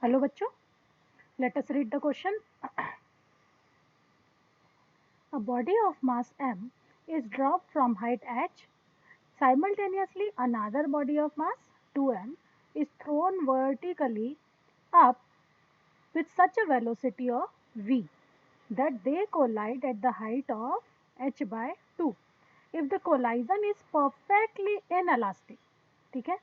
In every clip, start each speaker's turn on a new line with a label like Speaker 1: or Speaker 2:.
Speaker 1: Hello बच्चों, let us read the question. A body of mass m is dropped from height h. Simultaneously, another body of mass 2m is thrown vertically up with such a velocity of v that they collide at the height of h by 2. If the collision is perfectly inelastic, ठीक है,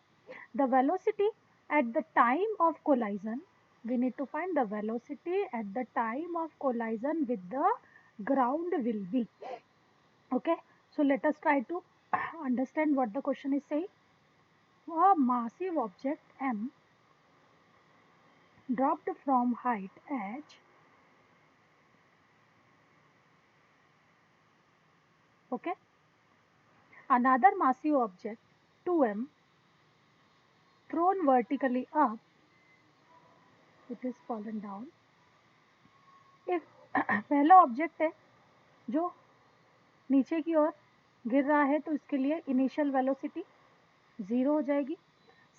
Speaker 1: the velocity at the time of collision, we need to find the velocity at the time of collision with the ground will be. Okay, so let us try to understand what the question is saying. A massive object m dropped from height h, okay, another massive object 2m thrown vertically up, it is fallen down. If पहला object है जो नीचे की ओर गिर रहा है तो इसके लिए इनिशियल वेलोसिटी 0 हो जाएगी.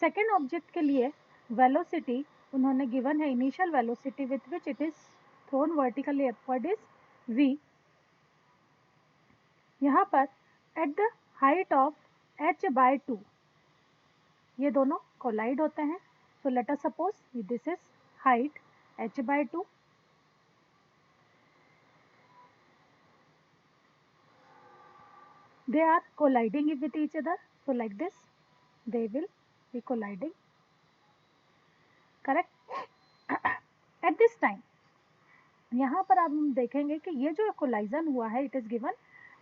Speaker 1: सेकेंड ऑब्जेक्ट के लिए वेलोसिटी उन्होंने गिवन है, initial velocity with which it is thrown vertically upward is v. यहाँ पर at the height of h by 2 ये दोनों कोलाइड होते हैं. सो let us suppose this is height h by 2. They are colliding with each other. So like this, they will be colliding. Correct? At this time, यहाँ पर आप हम देखेंगे कि ये जो कोलाइजन हुआ है, it is given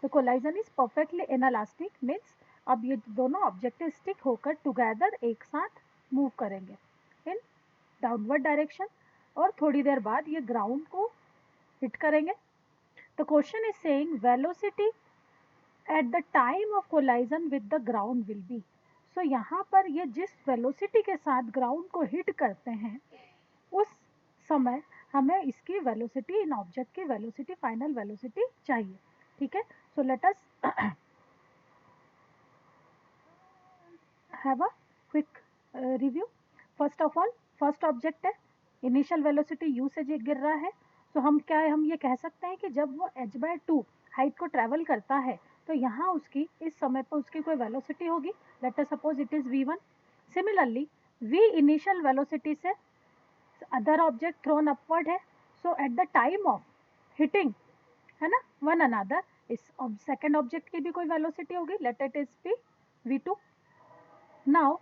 Speaker 1: the collision is perfectly inelastic. Means अब ये दोनों ऑब्जेक्ट स्टिक होकर टुगेदर एक साथ मूव करेंगे इन डाउनवर्ड डायरेक्शन और थोड़ी देर बाद ये ग्राउंड को हिट करेंगे. The question is saying velocity at the time of collision with the ground will be. So यहाँ पर ये जिस वेलोसिटी के साथ ग्राउंड को हिट करते हैं उस समय हमें इसकी वेलोसिटी, इन ऑब्जेक्ट की वेलोसिटी, फाइनल वेलोसिटी चाहिए. ठीक है, सो let us have a quick review. First of all, first object है, इनिशियल वेलोसिटी u से गिर रहा है. तो हम क्या है, हम ये कह सकते हैं कि जब वो h by 2 हाइट को ट्रेवल करता है तो यहाँ उसकी इस समय पर उसकी कोई वेलोसिटी होगी. Let us suppose it is v1. Similarly v initial velocity से अदर ऑब्जेक्ट थ्रोन अपवर्ड है. So at the time of hitting, है ना, वन अनदर, इस सेकेंड ऑब्जेक्ट की भी कोई वेलोसिटी होगी. Let it is be v2. Now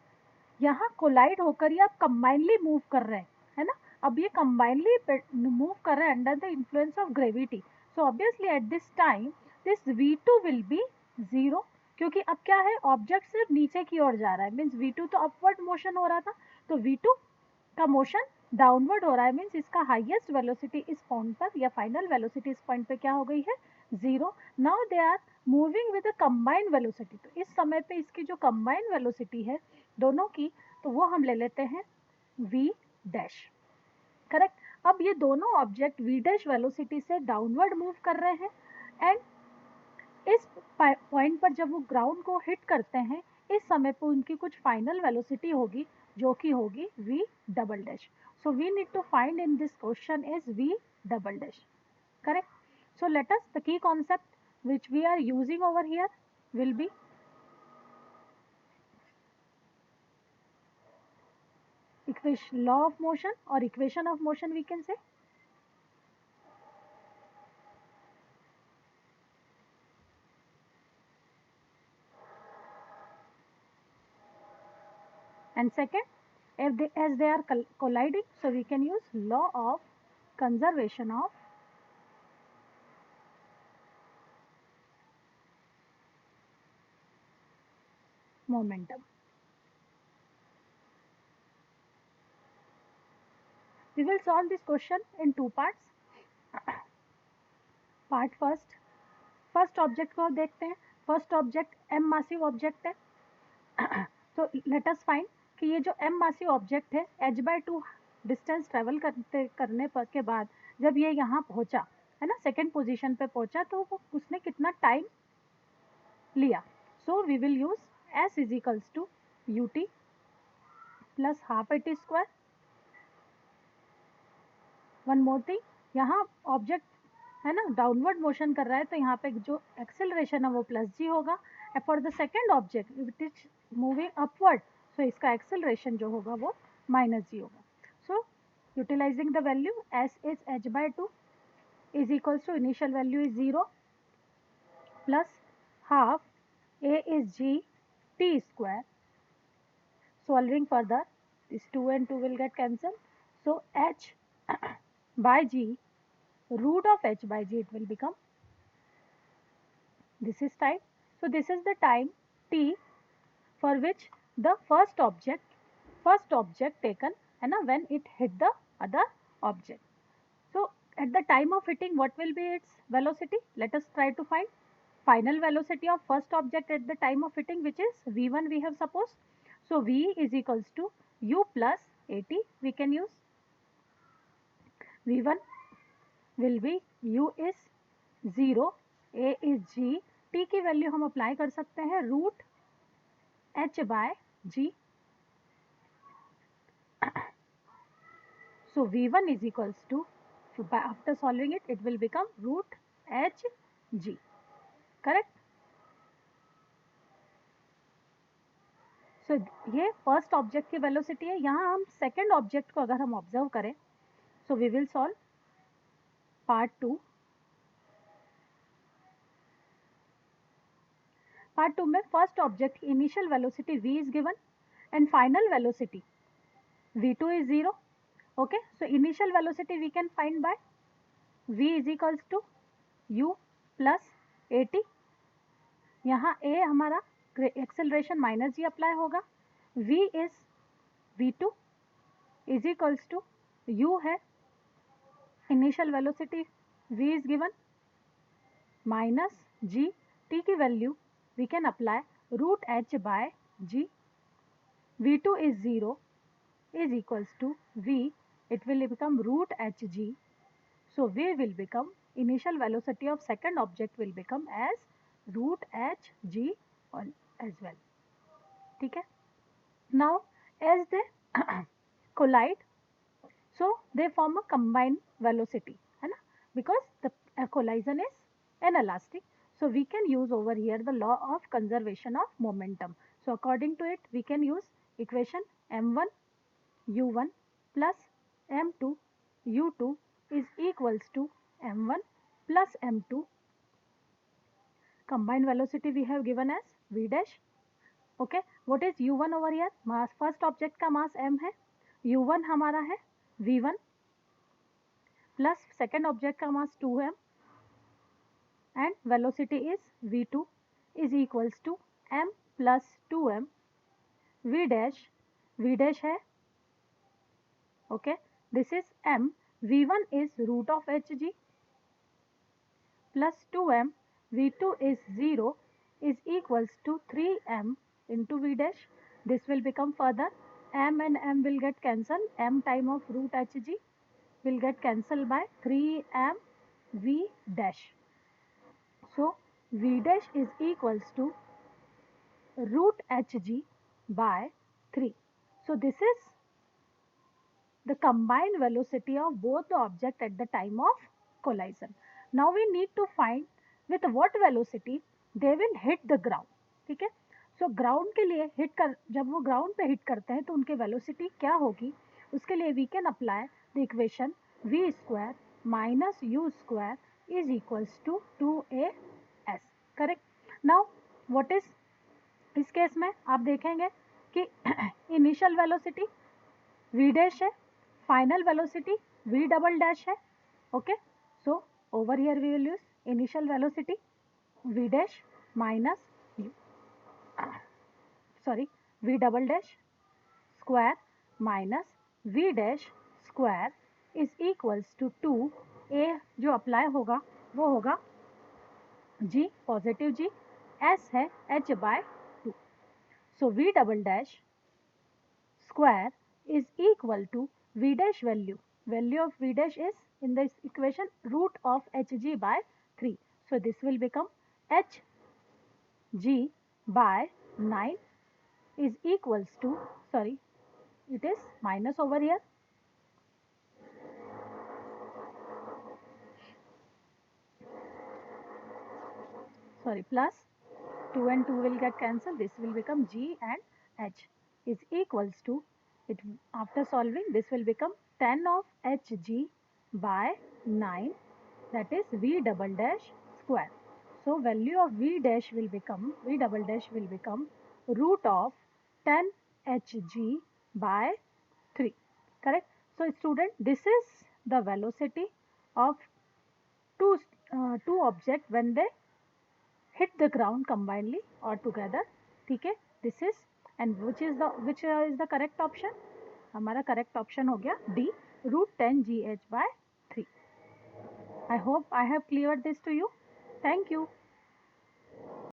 Speaker 1: यहाँ कोलाइड होकर ये अब कंबाइनली मूव कर रहे हैं, है ना. अब ये कंबाइनली मूव कर रहे हैं under the influence of gravity. So obviously at this time this v2 will be 0, क्योंकि अब क्या है, ऑब्जेक्ट सिर्फ नीचे की ओर जा रहा है. मीन्स v2 तो अपवर्ड मोशन हो रहा था, तो v2 का मोशन डाउनवर्ड हो रहा है. मीन्स इसका हाईएस्ट वेलोसिटी इस पॉइंट पर या फाइनल वेलोसिटी इस पॉइंट पे क्या हो गई है, 0. Now they are moving with a combined velocity. तो इस समय पे इसकी जो कंबाइंड वेलोसिटी है दोनों की, तो वो हम ले लेते हैं v डैश. करेक्ट. अब ये दोनों ऑब्जेक्ट v डैश वेलोसिटी से डाउनवर्ड मूव कर रहे हैं एंड इस पॉइंट पर जब वो ग्राउंड को हिट करते हैं इस समय पर उनकी कुछ फाइनल वेलोसिटी होगी जो कि होगी v double dash. So we need to find in this question is v double dash. Correct. So let us, the key concept which we are using over here will be equation, law of motion or equation of motion we can say. And second, if they, as they are colliding, so we can use law of conservation of momentum. We will solve this question in two parts. Part first, first object को देखते हैं. First object m massive object है. तो let us find कि ये जो m massive object है h by 2 distance travel करने पर के बाद जब ये यहाँ पहुँचा, है ना, सेकेंड पोजीशन पे पहुँचा, तो वो उसने कितना टाइम लिया. So we will use s is equals to ut plus half at square one more thing, यहाँ ऑब्जेक्ट है ना डाउनवर्ड मोशन कर रहा है, तो यहाँ पे जो एक्सेलरेशन है वो प्लस जी होगा। For the second object it is moving upward, so इसका एक्सेलरेशन जो होगा वो माइनस जी होगा। So utilising the value s is h by two is equals to initial value is 0 plus half a is g t square. Solving further, this 2 and 2 will get cancelled. So h by g, root of h by g, it will become, this is time. So this is the time t for which the first object taken and when it hit the other object. So at the time of hitting, what will be its velocity? Let us try to find final velocity of first object at the time of hitting, which is v1 we have supposed. So v is equals to u plus at. We can use v1 will be u is 0, a is g, t की value हम apply कर सकते हैं root h by g. So v1 is equals to, after solving it, it will become root h g. Correct? So ये first object की velocity है. यहाँ हम सेकेंड ऑब्जेक्ट को अगर हम ऑब्जर्व करें, so we will solve part 2. Part 2 में फर्स्ट ऑब्जेक्ट की initial velocity v is given and final velocity v2 is 0. Okay, so initial velocity we can find by v is equals to u plus at. यहाँ a हमारा acceleration minus g apply होगा. v is v2 is equals to u है initial velocity v is given minus g, t की value we can apply root h by g. v2 is 0 is equals to v, it will become root hg. So v will become, initial velocity of second object will become as root hg as well. ठीक है. Now as they collide, so they form a combined velocity, है ना, because the collision is inelastic. So we can use over here the law of conservation of momentum. So according to it, we can use equation m1 u1 plus m2 u2 is equals to m1 plus m2. Combined velocity we have given as v dash. Okay, what is u1 over here? Mass, first object का mass m है, u1 हमारा है v1 plus second object का mass 2m and velocity is v2 is equals to m plus 2m. v dash है, okay, this is m, v1 is root of hg plus 2m, v2 is 0 is equals to 3m into v dash. This will become further, m and m will get cancelled, m time of root hg will get cancelled by 3m v dash. So v dash is equals to root hg by 3. So this is the combined velocity of both the object at the time of collision. Now we need to find with what velocity they will hit the ground. ठीक है. So ground के लिए hit कर, जब वो ground पे hit करते हैं तो उनके velocity क्या होगी, उसके लिए we can apply the equation v square minus u square is equals to 2as. Correct. Now what is, इस केस में आप देखेंगे कि इनिशियल वेलोसिटी v dash है, final velocity v double dash है. Okay, so over here we will use initial velocity v dash minus v double dash square minus v dash square is equals to 2. a जो apply होगा वो होगा g, positive g, s है h by 2. So v double dash square is equal to v dash value of v dash is in this equation root of hg by 3. So this will become hg by 9 is equals to, sorry, it is minus over here, sorry, plus 2 and 2 will get cancelled. This will become G and H is equals to, it after solving this will become 10 of Hg by 9, that is V double dash square. So value of V dash will become, V double dash will become root of 10 Hg by 3. Correct? So student, this is the velocity of two, two objects when they hit the ground combinedly or together. ठीक है, this is, and which is the correct option? हमारा correct option हो गया D, root 10 GH by 3. I hope I have cleared this to you. Thank you.